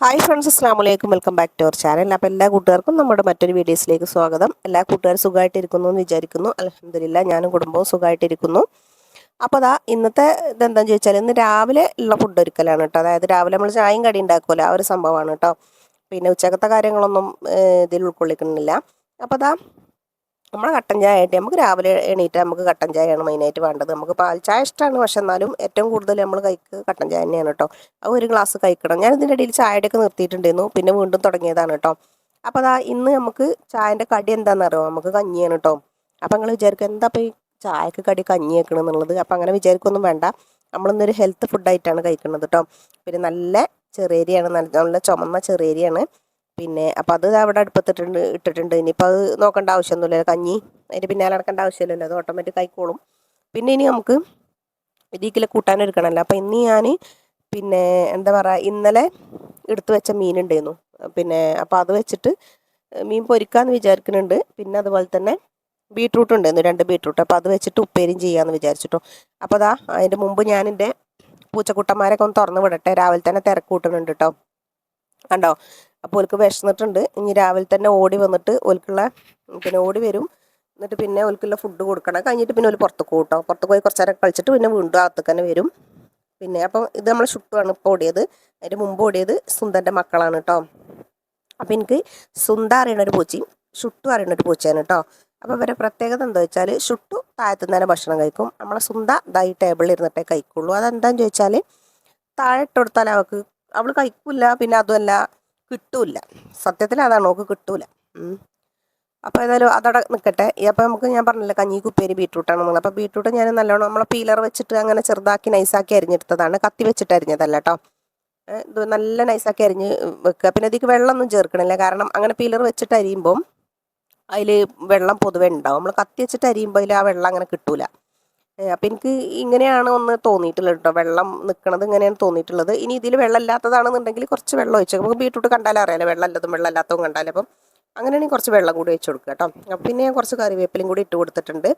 Hi friends, അസ്സാം വലൈക്കും. Welcome back to our channel. അപ്പോൾ എല്ലാ കൂട്ടുകാർക്കും നമ്മുടെ മറ്റൊരു വീഡിയോസിലേക്ക് സ്വാഗതം. എല്ലാ കൂട്ടുകാരും സുഖമായിട്ടിരിക്കുന്നു എന്ന് വിചാരിക്കുന്നു. അൽഹംദുലില്ലാ, ഞാനും കുടുംബവും സുഖമായിട്ടിരിക്കുന്നു. അപ്പോൾ അതാ ഇന്നത്തെ ഇതെന്താണെന്ന് ചോദിച്ചാൽ, ഇന്ന് രാവിലെ ഉള്ള ഫുഡ് ഒരുക്കലാണ് കേട്ടോ. അതായത് രാവിലെ നമ്മൾ ചായയും കടി ഉണ്ടാക്കുമല്ലോ, ആ ഒരു സംഭവമാണ് കേട്ടോ. പിന്നെ ഉച്ചക്കത്തെ കാര്യങ്ങളൊന്നും ഇതിൽ ഉൾക്കൊള്ളിക്കുന്നില്ല. അപ്പോൾ അതാ നമ്മളെ കട്ടൻ ചായ ആയിട്ട് നമുക്ക് രാവിലെ എണീറ്റ് നമുക്ക് കട്ടൻ ചായയാണ് മെയിനായിട്ട് വേണ്ടത്. നമുക്ക് പാൽ ചായ ഇഷ്ടമാണ്, പക്ഷെ എന്നാലും ഏറ്റവും കൂടുതൽ നമ്മൾ കഴിക്കുക കട്ടൻ ചായ തന്നെയാണ് കേട്ടോ. അത് ഒരു ഗ്ലാസ് കഴിക്കണം. ഞാൻ ഇതിൻ്റെ ഇടയിൽ ചായയുടെയൊക്കെ നിർത്തിയിട്ടുണ്ടായിരുന്നു, പിന്നെ വീണ്ടും തുടങ്ങിയതാണ് കേട്ടോ. അപ്പോൾ അതാ ഇന്ന് നമുക്ക് ചായൻ്റെ കടി എന്താണെന്ന് അറിയാമോ? നമുക്ക് കഞ്ഞിയാണ് കേട്ടോ. അപ്പോൾ നിങ്ങൾ വിചാരിക്കും എന്താ ഇപ്പോൾ ഈ ചായക്ക് കടി കഞ്ഞി വെക്കണം എന്നുള്ളത്. അപ്പോൾ അങ്ങനെ വിചാരിക്കൊന്നും വേണ്ട. നമ്മളിന്നൊരു ഹെൽത്ത് ഫുഡായിട്ടാണ് കഴിക്കുന്നത് കേട്ടോ. പിന്നെ നല്ല ചെറിയരിയാണ്, നല്ല ചുമന്ന ചെറിയരിയാണ്. പിന്നെ അപ്പോൾ അത് അവിടെ ഇട്ടിട്ടുണ്ട്. ഇനിയിപ്പോൾ അത് നോക്കേണ്ട ആവശ്യമൊന്നുമില്ല. കഞ്ഞി അതിൻ്റെ പിന്നാലെ നടക്കേണ്ട ആവശ്യമില്ലല്ലോ, അത് ഓട്ടോമാറ്റിക് ആയിക്കോളും. പിന്നെ ഇനി നമുക്ക് ഇതിൽ കൂട്ടാനൊരുക്കണമല്ലോ. അപ്പോൾ ഇന്ന് ഞാൻ പിന്നെ എന്താ പറയുക, ഇന്നലെ എടുത്തു വെച്ച മീനുണ്ടായിരുന്നു. പിന്നെ അപ്പോൾ അത് വെച്ചിട്ട് മീൻ പൊരിക്കാമെന്ന് വിചാരിക്കുന്നുണ്ട്. പിന്നെ അതുപോലെ തന്നെ ബീട്രൂട്ട് ഉണ്ടായിരുന്നു, 2 ബീട്രൂട്ട്. അപ്പോൾ അത് വെച്ചിട്ട് ഉപ്പേരിയും ചെയ്യാമെന്ന് വിചാരിച്ചിട്ടോ. അപ്പോൾ അതാ അതിൻ്റെ മുമ്പ് ഞാൻ എൻ്റെ പൂച്ചക്കുട്ടന്മാരൊക്കെ ഒന്ന് തുറന്ന് വിടട്ടെ. രാവിലെ തന്നെ തിരക്ക് കൂട്ടുന്നുണ്ട് കേട്ടോ. കണ്ടോ? അപ്പോൾ ഓൽക്ക് വിശന്നിട്ടുണ്ട്. ഇനി രാവിലെ തന്നെ ഓടി വന്നിട്ട് ഓൽക്കുള്ള പിന്നെ ഓടി വരും. എന്നിട്ട് പിന്നെ ഓൽക്കുള്ള ഫുഡ് കൊടുക്കണം. കഴിഞ്ഞിട്ട് പിന്നെ ഓല് പുറത്ത് പോകും കേട്ടോ. പുറത്ത് പോയി കുറച്ച് നേരം കളിച്ചിട്ട് പിന്നെ വീണ്ടും അകത്തേക്ക് തന്നെ വരും. പിന്നെ അപ്പം ഇത് നമ്മൾ ഷുട്ടുമാണ് ഇപ്പോൾ ഓടിയത്. അതിൻ്റെ മുമ്പ് ഓടിയത് സുന്ദൻ്റെ മക്കളാണ് കേട്ടോ. അപ്പോൾ എനിക്ക് സുന്ദ അറിയണൊരു പൂച്ചയും ഷുട്ടു അറിയണൊരു പൂച്ചയാണ് കേട്ടോ. അപ്പോൾ ഇവരെ പ്രത്യേകത എന്താ വെച്ചാൽ, ഷുട്ടു താഴത്തുനിന്ന് തന്നെ ഭക്ഷണം കഴിക്കും. നമ്മളെ സുന്ദ ഈ ടേബിളിൽ ഇരുന്നിട്ടേ കഴിക്കുള്ളൂ. അതെന്താണെന്ന് ചോദിച്ചാൽ, താഴെ ഇട്ട് കൊടുത്താൽ അവൾ കഴിക്കില്ല. പിന്നെ അതുമല്ല കിട്ടൂല. സത്യത്തിൽ അതാണ്, നോക്ക് കിട്ടൂല. അപ്പോൾ ഏതായാലും അതവിടെ നിൽക്കട്ടെ. അപ്പോൾ നമുക്ക് ഞാൻ പറഞ്ഞില്ല കഞ്ഞിക്ക് ഉപ്പേരി ബീട്രൂട്ടാണെന്നുള്ളത്. അപ്പോൾ ബീട്രൂട്ട് ഞാൻ നല്ലോണം നമ്മളെ പീലർ വെച്ചിട്ട് അങ്ങനെ ചെറുതാക്കി നൈസാക്കി അരിഞ്ഞെടുത്തതാണ്, കത്തി വെച്ചിട്ട് അരിഞ്ഞതല്ല കേട്ടോ. ഇത് നല്ല നൈസാക്കി അരിഞ്ഞ് വെക്കുക. പിന്നെ ഇതിക്ക് വെള്ളമൊന്നും ചേർക്കണില്ല, കാരണം അങ്ങനെ പീലർ വെച്ചിട്ട് അരിയുമ്പം അതിൽ വെള്ളം പൊതുവെ ഉണ്ടാവും. നമ്മൾ കത്തി വെച്ചിട്ട് അരിയുമ്പോൾ അതിൽ ആ വെള്ളം അങ്ങനെ കിട്ടൂല. അപ്പം എനിക്ക് ഇങ്ങനെയാണ് ഒന്ന് തോന്നിയിട്ടുള്ളത് കേട്ടോ, വെള്ളം നിൽക്കണത് ഇങ്ങനെയാണ് തോന്നിയിട്ടുള്ളത്. ഇനി ഇതിൽ വെള്ളം ഇല്ലാത്തതാണെന്നുണ്ടെങ്കിൽ കുറച്ച് വെള്ളം ഒഴിച്ചു. നമുക്ക് ബീട്രൂട്ട് കണ്ടാലും അറിയാലോ, വെള്ളമുള്ളതും വെള്ളമില്ലാത്തതും കണ്ടാലും. അപ്പം അങ്ങനെയാണെങ്കിൽ കുറച്ച് വെള്ളം കൂടി ഒഴിച്ച് കൊടുക്കുക കേട്ടോ. അപ്പം പിന്നെ ഞാൻ കുറച്ച് കറിവേപ്പിലയും കൂടി ഇട്ട് കൊടുത്തിട്ടുണ്ട്.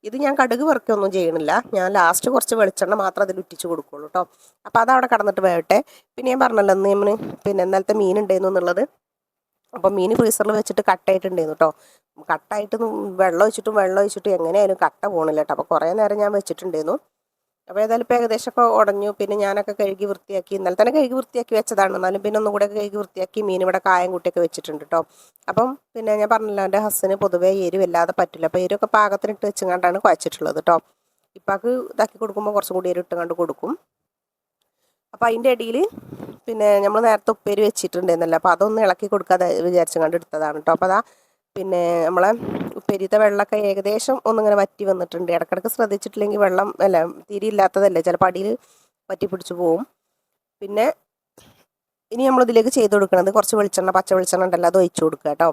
ഇത് ഞാൻ കടുക് വറുക്കൊന്നും ചെയ്യണില്ല, ഞാൻ ലാസ്റ്റ് കുറച്ച് വെളിച്ചെണ്ണ മാത്രം അതിൽ ഉറ്റിച്ച് കൊടുക്കുള്ളൂ കേട്ടോ. അപ്പോൾ അതവിടെ കടന്നിട്ട് വേവട്ടെ. പിന്നെ ഞാൻ പറഞ്ഞല്ലോ ഇന്ന് പിന്നെ ഇന്നലത്തെ മീൻ ഉണ്ടായിരുന്നു എന്നുള്ളത്. അപ്പം മീൻ ഫ്രീസറിൽ വെച്ചിട്ട് കട്ടായിട്ടുണ്ടായിരുന്നു കേട്ടോ. കട്ടായിട്ട് വെള്ളം ഒഴിച്ചിട്ടും എങ്ങനെയായാലും കട്ട പോകണില്ല കേട്ടോ. അപ്പോൾ കുറേ നേരം ഞാൻ വെച്ചിട്ടുണ്ടായിരുന്നു. അപ്പോൾ ഏതായാലും ഇപ്പോൾ ഏകദേശമൊക്കെ ഉടഞ്ഞു. പിന്നെ ഞാനൊക്കെ കഴുകി വൃത്തിയാക്കി, ഇന്നലെ തന്നെ കഴുകി വൃത്തിയാക്കി വെച്ചതാണ്. എന്നാലും പിന്നെ ഒന്നും കൂടെ കഴുകി വൃത്തിയാക്കി മീൻ ഇവിടെ കായം കൂട്ടിയൊക്കെ വെച്ചിട്ടുണ്ട് കേട്ടോ. അപ്പം പിന്നെ ഞാൻ പറഞ്ഞല്ലോ, എൻ്റെ ഹസ്സിന് പൊതുവേ എരിവില്ലാതെ പറ്റില്ല. അപ്പോൾ എരിവൊക്കെ പാകത്തിനിട്ട് വെച്ചുകൊണ്ടാണ് കുഴച്ചിട്ടുള്ളത് കേട്ടോ. ഇപ്പാക്ക് ഇതാക്കി കൊടുക്കുമ്പോൾ കുറച്ചും കൂടി എരിവ് ഇട്ടുകൊണ്ട് കൊടുക്കും. അപ്പോൾ അതിൻ്റെ ഇടയിൽ പിന്നെ നമ്മൾ നേരത്തെ ഉപ്പേരി വെച്ചിട്ടുണ്ടായിരുന്നല്ലോ, അപ്പോൾ അതൊന്ന് ഇളക്കി കൊടുക്കാതെ വിചാരിച്ചു കണ്ട് എടുത്തതാണ് കേട്ടോ. അപ്പോൾ അതാ പിന്നെ നമ്മളെ ഉപ്പേരിത്തെ വെള്ളമൊക്കെ ഏകദേശം ഒന്നിങ്ങനെ വറ്റി വന്നിട്ടുണ്ട്. ഇടയ്ക്കിടയ്ക്ക് ശ്രദ്ധിച്ചിട്ടില്ലെങ്കിൽ വെള്ളം തിരിയില്ലാത്തതല്ലേ, ചിലപ്പോൾ അടിയിൽ വറ്റി പിടിച്ച് പോവും. പിന്നെ ഇനി നമ്മളിതിലേക്ക് ചെയ്ത് കൊടുക്കുന്നത് കുറച്ച് വെളിച്ചെണ്ണ, പച്ച വെളിച്ചെണ്ണ ഉണ്ടല്ലോ, അത് ഒഴിച്ചു കൊടുക്കുക കേട്ടോ.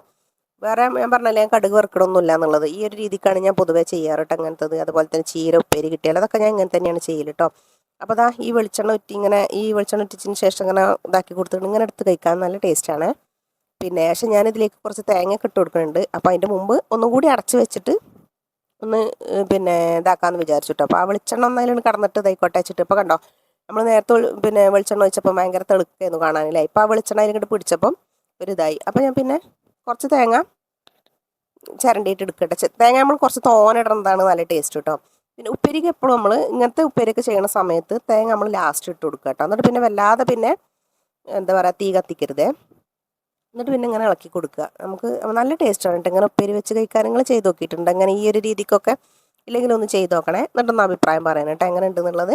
വേറെ ഞാൻ പറഞ്ഞല്ലേ, ഞാൻ കടുക് വറുക്കണമൊന്നുമില്ല എന്നുള്ളത്. ഈ ഒരു രീതിക്കാണ് ഞാൻ പൊതുവേ ചെയ്യാറ് കേട്ടോ അങ്ങനത്തത്. അതുപോലെ തന്നെ ചീര ഉപ്പേരി കിട്ടിയാൽ അതൊക്കെ ഞാൻ ഇങ്ങനെ തന്നെയാണ് ചെയ്യൽ കേട്ടോ. അപ്പോൾ അതാ ഈ വെളിച്ചെണ്ണ ഉറ്റിച്ചതിന് ശേഷം ഇങ്ങനെ ഇതാക്കി കൊടുത്തിട്ട് ഇങ്ങനെ എടുത്ത് കഴിക്കാൻ നല്ല ടേസ്റ്റാണ്. പിന്നെ പക്ഷേ ഞാനിതിലേക്ക് കുറച്ച് തേങ്ങയൊക്കെ ഇട്ട് കൊടുക്കുന്നുണ്ട്. അപ്പോൾ അതിൻ്റെ മുമ്പ് ഒന്നും കൂടി അടച്ച് വെച്ചിട്ട് ഒന്ന് പിന്നെ ഇതാക്കാമെന്ന് വിചാരിച്ചു കേട്ടോ. അപ്പോൾ ആ വെളിച്ചെണ്ണ ഒന്നായാലും കടന്നിട്ട് ഇതായിക്കോട്ടെ വെച്ചിട്ട്. ഇപ്പോൾ കണ്ടോ, നമ്മൾ നേരത്തെ പിന്നെ വെളിച്ചെണ്ണ ഒഴിച്ചപ്പോൾ ഭയങ്കര തെളുക്കായിരുന്നു കാണാനില്ലേ. ഇപ്പോൾ ആ വെളിച്ചെണ്ണ അതിലിങ്ങോട്ട് പിടിച്ചപ്പം ഒരു ഇതായി. അപ്പോൾ ഞാൻ പിന്നെ കുറച്ച് തേങ്ങ ചിരണ്ടിയിട്ട് എടുക്കട്ടെ. തേങ്ങ നമ്മൾ കുറച്ച് തോനിടുന്നതാണ് നല്ല ടേസ്റ്റ് കേട്ടോ. പിന്നെ ഉപ്പേരിക്ക് എപ്പോഴും നമ്മൾ ഇങ്ങനത്തെ ഉപ്പേരിയൊക്കെ ചെയ്യുന്ന സമയത്ത് തേങ്ങ നമ്മൾ ലാസ്റ്റ് ഇട്ട് കൊടുക്കുക കേട്ടോ. എന്നിട്ട് പിന്നെ വല്ലാതെ പിന്നെ എന്താ പറയുക, തീ കത്തിക്കരുതേ. എന്നിട്ട് പിന്നെ ഇങ്ങനെ ഇളക്കി കൊടുക്കുക. നമുക്ക് നല്ല ടേസ്റ്റാണ് കേട്ടോ ഇങ്ങനെ ഉപ്പേരി വെച്ച് കഴിക്കാൻ. നിങ്ങൾ ചെയ്ത് നോക്കിയിട്ടുണ്ട് അങ്ങനെ ഈ ഒരു രീതിക്കൊക്കെ? ഇല്ലെങ്കിൽ ഒന്ന് ചെയ്ത് നോക്കണേ, എന്നിട്ടൊന്ന് അഭിപ്രായം പറയണം കേട്ടോ എങ്ങനെ ഉണ്ടെന്നുള്ളത്.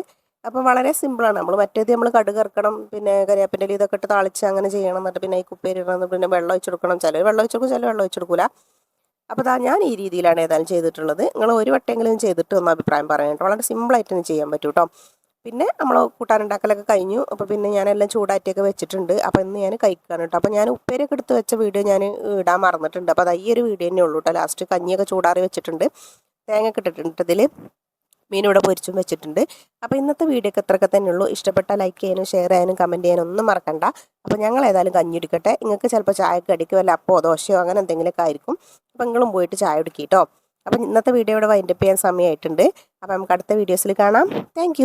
അപ്പം വളരെ സിമ്പിളാണ്. മറ്റേത് നമ്മൾ കടുക് ഇറക്കണം, പിന്നെ കരിയാപ്പിൻ്റെ ഇതൊക്കെ ഇട്ട് താളിച്ച് അങ്ങനെ ചെയ്യണം. എന്നിട്ട് പിന്നെ ഈ ഉപ്പേരി ഇടണം, പിന്നെ വെള്ളം ഒഴിച്ച് കൊടുക്കണം. ചിലർ വെള്ളം ഒഴിച്ച് കൊടുക്കും, ചിലർ വെള്ളം ഒഴിച്ച് കൊടുക്കില്ല. അപ്പോൾ ഞാൻ ഈ രീതിയിലാണ് ഏതായാലും ചെയ്തിട്ടുള്ളത്. നിങ്ങൾ ഒരു വട്ടമെങ്കിലും ചെയ്തിട്ട് ഒന്ന് അഭിപ്രായം പറയാം കേട്ടോ. വളരെ സിമ്പിളായിട്ട് തന്നെ ചെയ്യാൻ പറ്റും കേട്ടോ. പിന്നെ നമ്മൾ കൂട്ടാനുണ്ടാക്കലൊക്കെ കഴിഞ്ഞു. അപ്പോൾ പിന്നെ ഞാനെല്ലാം ചൂടാറ്റിയൊക്കെ വെച്ചിട്ടുണ്ട്. അപ്പോൾ ഇന്ന് ഞാൻ കഴിക്കുകയാണ് കേട്ടോ. അപ്പോൾ ഞാൻ ഉപ്പേരിയൊക്കെ എടുത്ത് വെച്ച വീഡിയോ ഞാൻ ഇടാൻ മറന്നിട്ടുണ്ട്. അപ്പോൾ അത് ഈ ഒരു വീഡിയോ തന്നെ ഉള്ളൂ കേട്ടോ. ലാസ്റ്റ് കഞ്ഞിയൊക്കെ ചൂടാറി വെച്ചിട്ടുണ്ട്, തേങ്ങ ഇട്ടിട്ടുണ്ട്, ഇതിൽ മീനിവിടെ പൊരിച്ചും വെച്ചിട്ടുണ്ട്. അപ്പോൾ ഇന്നത്തെ വീഡിയോ ഒക്കെ ഇത്രയൊക്കെ തന്നെ ഉള്ളൂ. ഇഷ്ടപ്പെട്ടാൽ ലൈക്ക് ചെയ്യാനും ഷെയർ ചെയ്യാനും കമൻറ്റ് ചെയ്യാനും ഒന്നും മറക്കണ്ട. അപ്പോൾ ഞങ്ങൾ ഏതായാലും കഞ്ഞി എടുക്കട്ടെ. നിങ്ങൾക്ക് ചിലപ്പോൾ ചായക്ക് അടിക്കും, വല്ല അപ്പോ ദോശയോ അങ്ങനെ എന്തെങ്കിലുമൊക്കെ ആയിരിക്കും. അപ്പോൾ നിങ്ങളും പോയിട്ട് ചായ കുടിക്കുക കേട്ടോ. അപ്പം ഇന്നത്തെ വീഡിയോ ഇവിടെ വൈൻഡപ്പ് ചെയ്യാൻ സമയമായിട്ടുണ്ട്. അപ്പോൾ നമുക്ക് അടുത്ത വീഡിയോസിൽ കാണാം. താങ്ക്